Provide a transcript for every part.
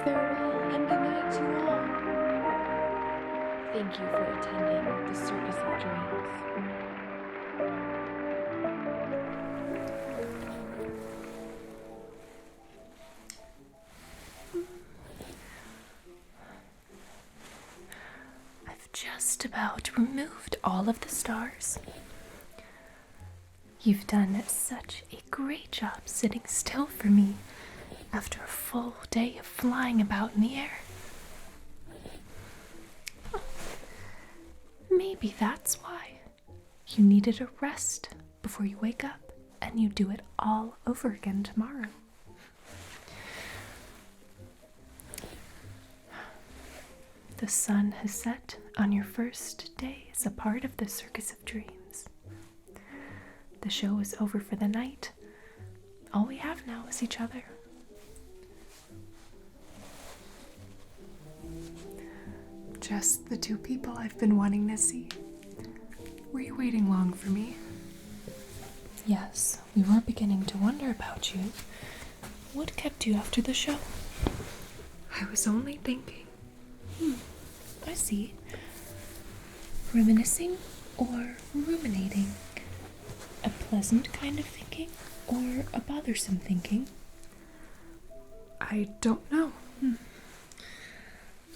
Farewell and good night to you all. Thank you for attending the Circus of Dreams. I've just about removed all of the stars. You've done such a great job sitting still for me after a full day of flying about in the air. Maybe that's why you needed a rest before you wake up and you do it all over again tomorrow. The sun has set on your first day as a part of the Circus of Dreams. The show is over for the night. All we have now is each other. Just the two people I've been wanting to see. Were you waiting long for me? Yes, we were beginning to wonder about you. What kept you after the show? I was only thinking. I see. Reminiscing or ruminating? A pleasant kind of thinking or a bothersome thinking? I don't know.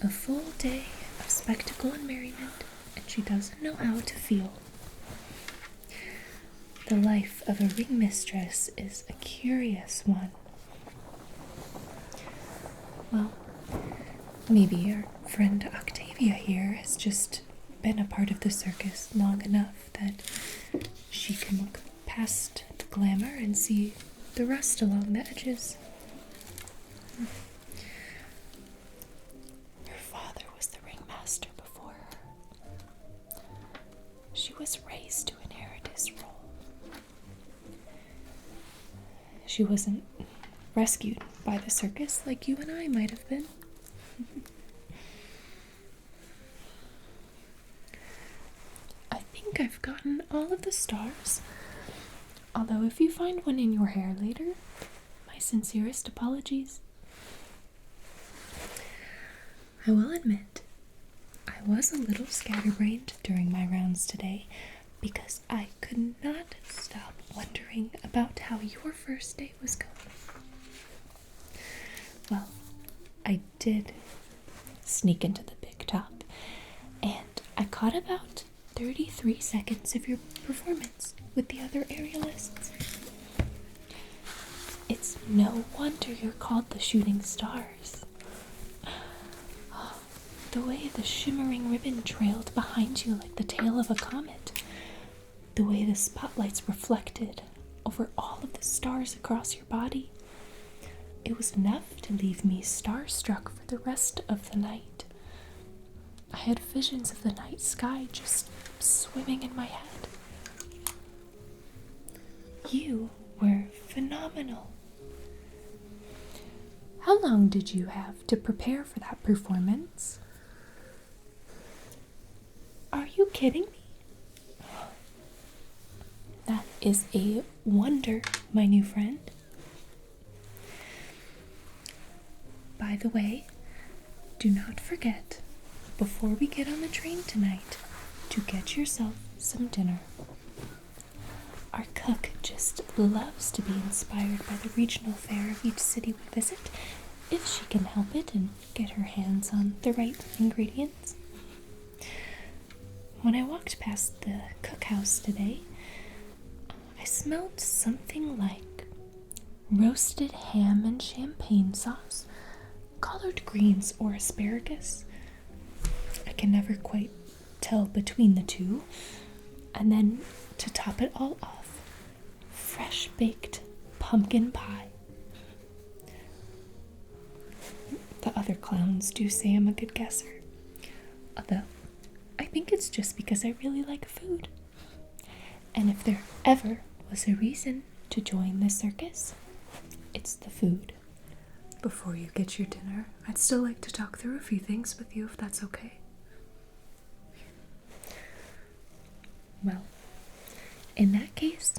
A full day of spectacle and merriment, and she doesn't know how to feel. The life of a ringmistress is a curious one. Well, maybe our friend Octavia here has just been a part of the circus long enough that she can look past the glamour and see the rust along the edges. Her father was the ringmaster before her. She was raised to inherit his role. She wasn't rescued by the circus like you and I might have been. I think I've gotten all of the stars. Although if you find one in your hair later, my sincerest apologies. I will admit, I was a little scatterbrained during my rounds today because I could not stop wondering about how your first day was going. Well, I did sneak into the big top, and I caught about 33 seconds of your performance with the other aerialists. It's no wonder you're called the shooting stars. The way the shimmering ribbon trailed behind you like the tail of a comet. The way the spotlights reflected over all of the stars across your body. It was enough to leave me starstruck for the rest of the night. I had visions of the night sky just swimming in my head. You were phenomenal. How long did you have to prepare for that performance? Are you kidding me? That is a wonder, my new friend. By the way, do not forget, before we get on the train tonight, to get yourself some dinner. Our cook just loves to be inspired by the regional fare of each city we visit, if she can help it and get her hands on the right ingredients. When I walked past the cookhouse today, I smelled something like roasted ham and champagne sauce, collard greens or asparagus. I can never quite tell between the two. And then, to top it all off, fresh baked pumpkin pie. The other clowns do say I'm a good guesser, although I think it's just because I really like food. And if there ever was a reason to join the circus, it's the food. Before you get your dinner, I'd still like to talk through a few things with you if that's okay. Well, in that case,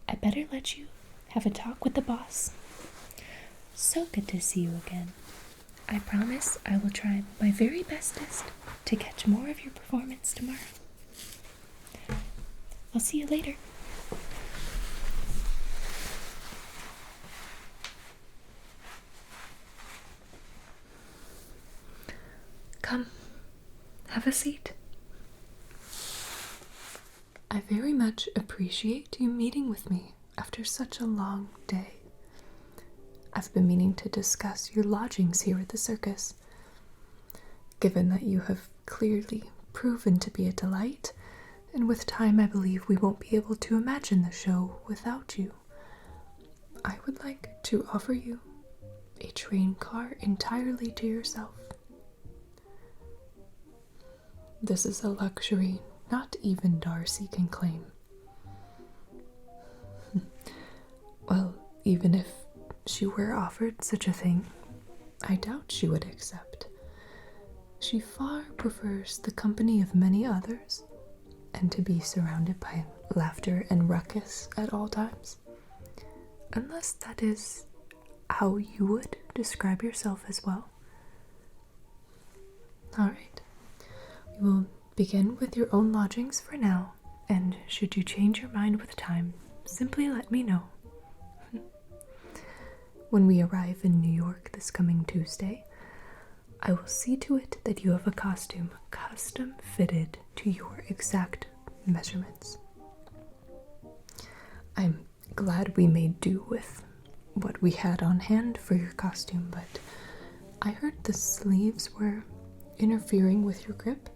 I better let you have a talk with the boss. So good to see you again. I promise I will try my very bestest to catch more of your performance tomorrow. I'll see you later. Come, have a seat. I very much appreciate you meeting with me after such a long day. I've been meaning to discuss your lodgings here at the circus. Given that you have clearly proven to be a delight, and with time I believe we won't be able to imagine the show without you, I would like to offer you a train car entirely to yourself. This is a luxury not even Darcy can claim. Well, even if she were offered such a thing, I doubt she would accept. She far prefers the company of many others, and to be surrounded by laughter and ruckus at all times. Unless that is how you would describe yourself as well. Alright. We will begin with your own lodgings for now, and should you change your mind with time, simply let me know. When we arrive in New York this coming Tuesday, I will see to it that you have a costume custom fitted to your exact measurements. I'm glad we made do with what we had on hand for your costume, but I heard the sleeves were interfering with your grip,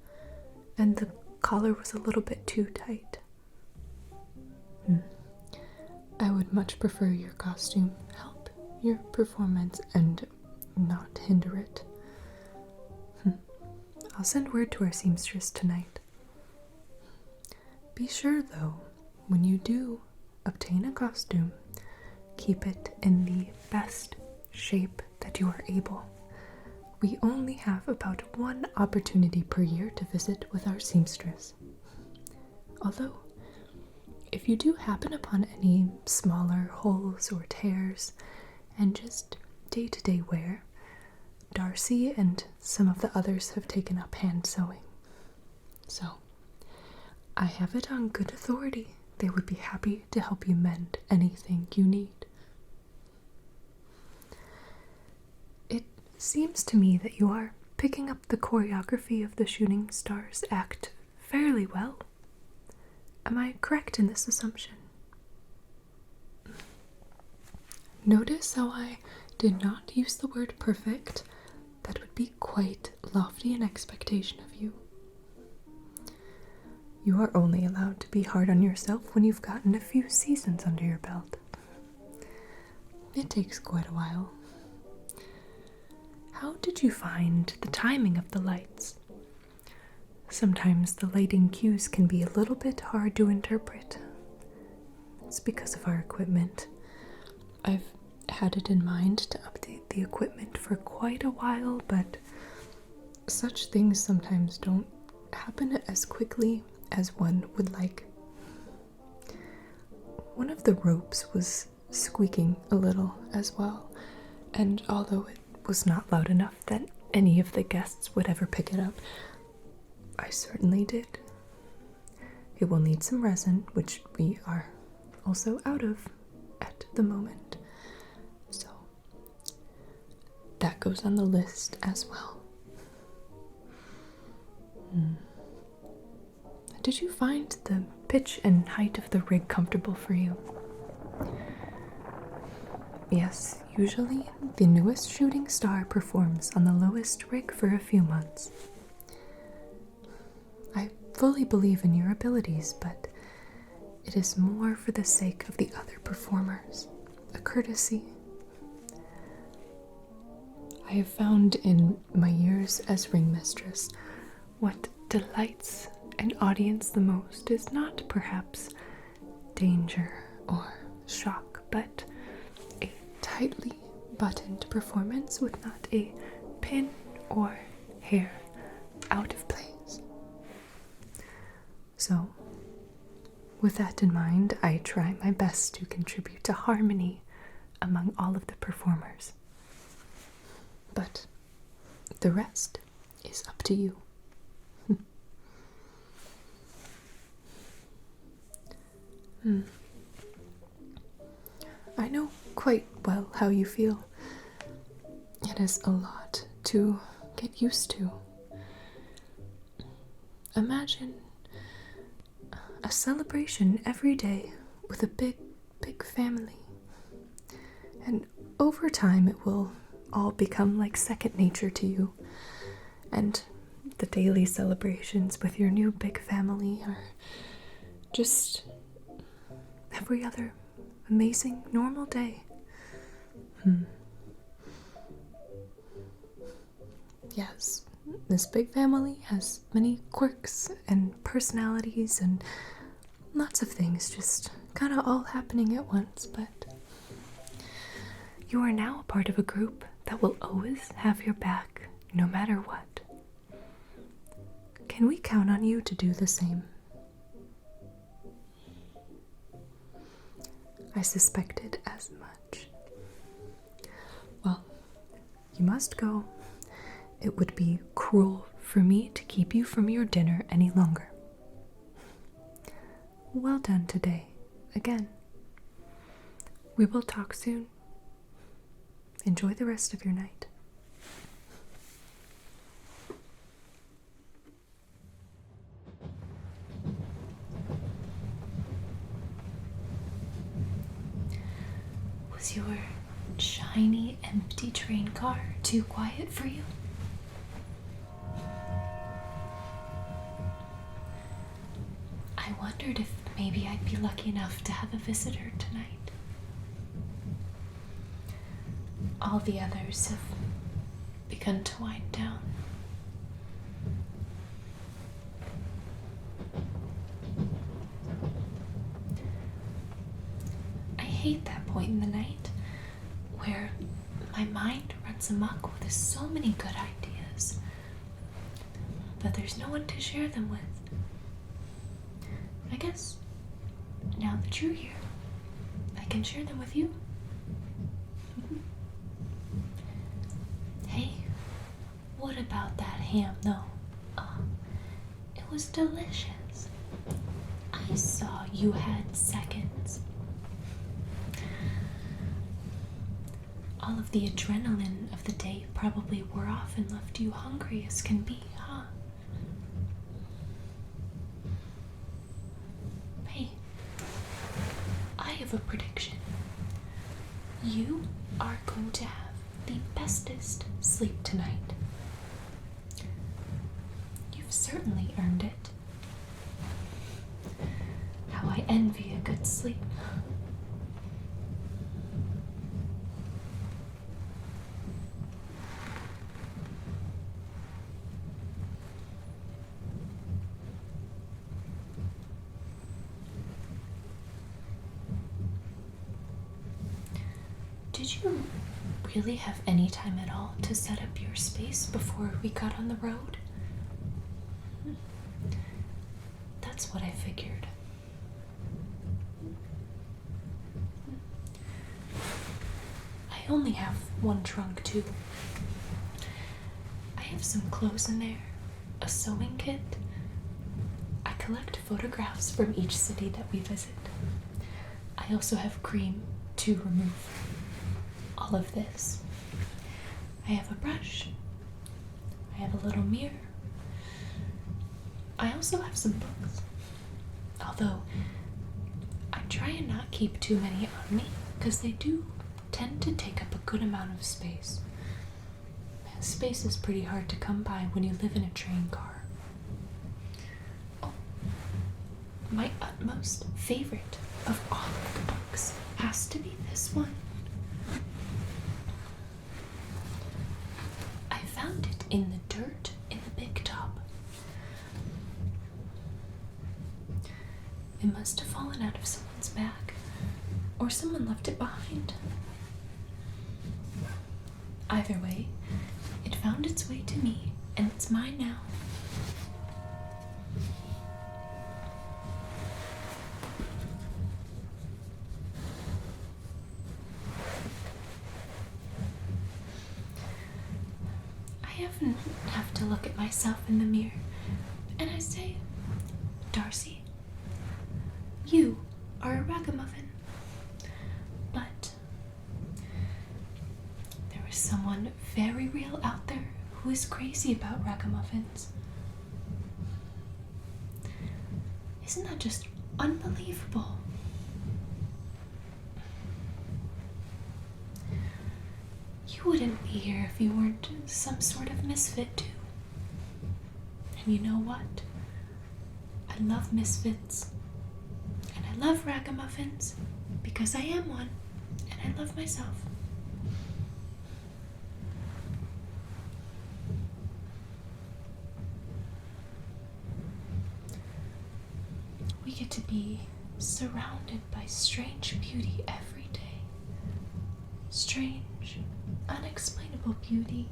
and the collar was a little bit too tight. I would much prefer your costume help your performance and not hinder it. I'll send word to our seamstress tonight. Be sure, though, when you do obtain a costume, keep it in the best shape that you are able. We only have about one opportunity per year to visit with our seamstress. Although, if you do happen upon any smaller holes or tears and just day-to-day wear, Darcy and some of the others have taken up hand sewing. So, I have it on good authority. They would be happy to help you mend anything you need. It seems to me that you are picking up the choreography of the Shooting Stars act fairly well. Am I correct in this assumption? Notice how I did not use the word perfect. That would be quite lofty an expectation of you. You are only allowed to be hard on yourself when you've gotten a few seasons under your belt. It takes quite a while. How did you find the timing of the lights? Sometimes the lighting cues can be a little bit hard to interpret. It's because of our equipment. I've had it in mind to update the equipment for quite a while, but such things sometimes don't happen as quickly as one would like. One of the ropes was squeaking a little as well, and although it was not loud enough that any of the guests would ever pick it up, I certainly did. It will need some resin, which we are also out of at the moment. So that goes on the list as well. Did you find the pitch and height of the rig comfortable for you? Yes, usually the newest shooting star performs on the lowest rig for a few months. I fully believe in your abilities, but it is more for the sake of the other performers, a courtesy. I have found in my years as Ringmistress, what delights an audience the most is not perhaps danger or shock, but a tightly buttoned performance with not a pin or hair out of place. So, with that in mind, I try my best to contribute to harmony among all of the performers. But The rest is up to you. I know quite well how you feel. It is a lot to get used to. Imagine a celebration every day with a big, big family. And over time, it will all become like second nature to you. And the daily celebrations with your new big family are just every other amazing, normal day. Yes, this big family has many quirks and personalities and lots of things just kind of all happening at once, but you are now a part of a group that will always have your back, no matter what. Can we count on you to do the same? I suspected as much. Well, you must go. It would be cruel for me to keep you from your dinner any longer. Well done today, again. We will talk soon. Enjoy the rest of your night. Was your shiny, empty train car too quiet for you? I wondered if maybe I'd be lucky enough to have a visitor tonight. All the others have begun to wind down. I hate that point in the night where my mind runs amok with so many good ideas, but there's no one to share them with. I guess now that you're here, I can share them with you. Hey, what about that ham though? It was delicious. I saw you had seconds. All of the adrenaline of the day probably wore off and left you hungry as can be, huh? Hey, I have a prediction. You are going to have the bestest sleep tonight. You've certainly earned it. How I envy a good sleep. Did you really have any time at all to set up your space before we got on the road? That's what I figured. I only have one trunk too. I have some clothes in there, a sewing kit. I collect photographs from each city that we visit. I also have cream to remove all of this. I have a brush. I have a little mirror. I also have some books. Although, I try and not keep too many on me, because they do tend to take up a good amount of space. Space is pretty hard to come by when you live in a train car. Oh, my utmost favorite of all of the books has to be this one. I found it in the dirt in the big tub. It must have fallen out of someone's bag, or someone left it behind. Either way, it found its way to me, and it's mine now. I I often have to look at myself in the mirror and I say, Darcy, you are a ragamuffin. But there is someone very real out there who is crazy about ragamuffins. Isn't that just unbelievable? You wouldn't be here if you weren't some sort of misfit too. And you know what? I love misfits. And I love ragamuffins because I am one and I love myself. We get to be surrounded by strange beauty every day. Strange, unexplainable beauty.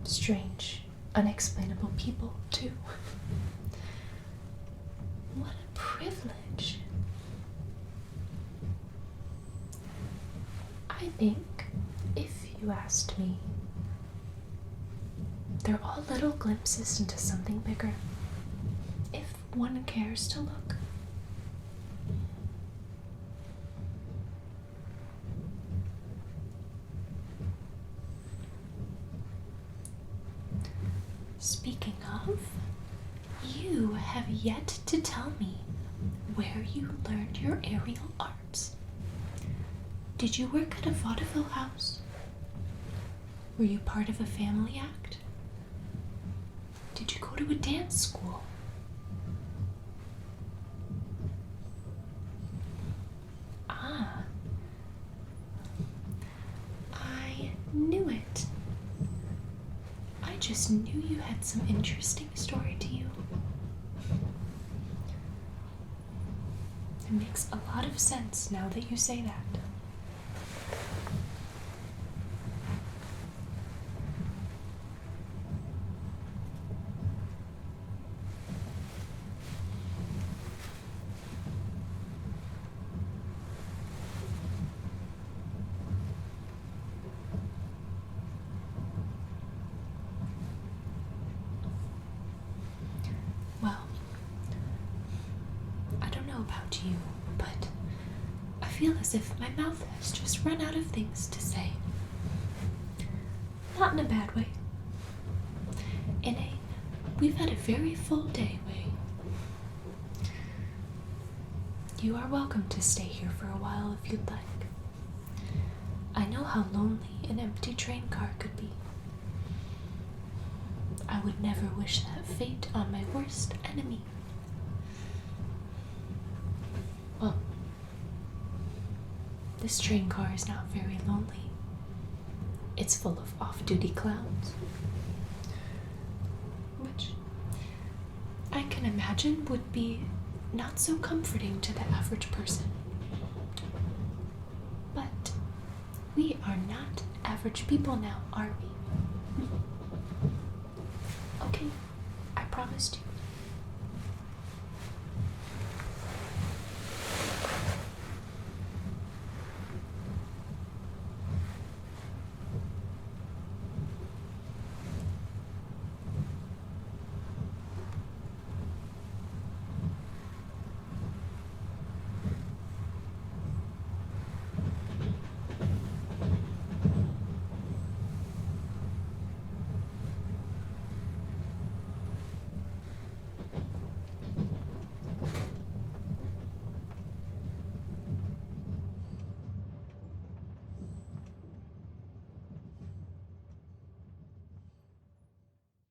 Strange, unexplainable people, too. What a privilege. I think, if you asked me, they're all little glimpses into something bigger, if one cares to look. Speaking of, you have yet to tell me where you learned your aerial arts. Did you work at a vaudeville house? Were you part of a family act? Did you go to a dance school? Ah, I knew it. I just knew you had some interesting story to you. It makes a lot of sense now that you say that. Well, I don't know about you, but I feel as if my mouth has just run out of things to say. Not in a bad way. In a, we've had a very full day way. You are welcome to stay here for a while if you'd like. I know how lonely an empty train car could be. I would never wish that fate on my worst enemy. Well, this train car is not very lonely. It's full of off-duty clowns, which I can imagine would be not so comforting to the average person. But we are not average people now, are we? Okay, I promised you.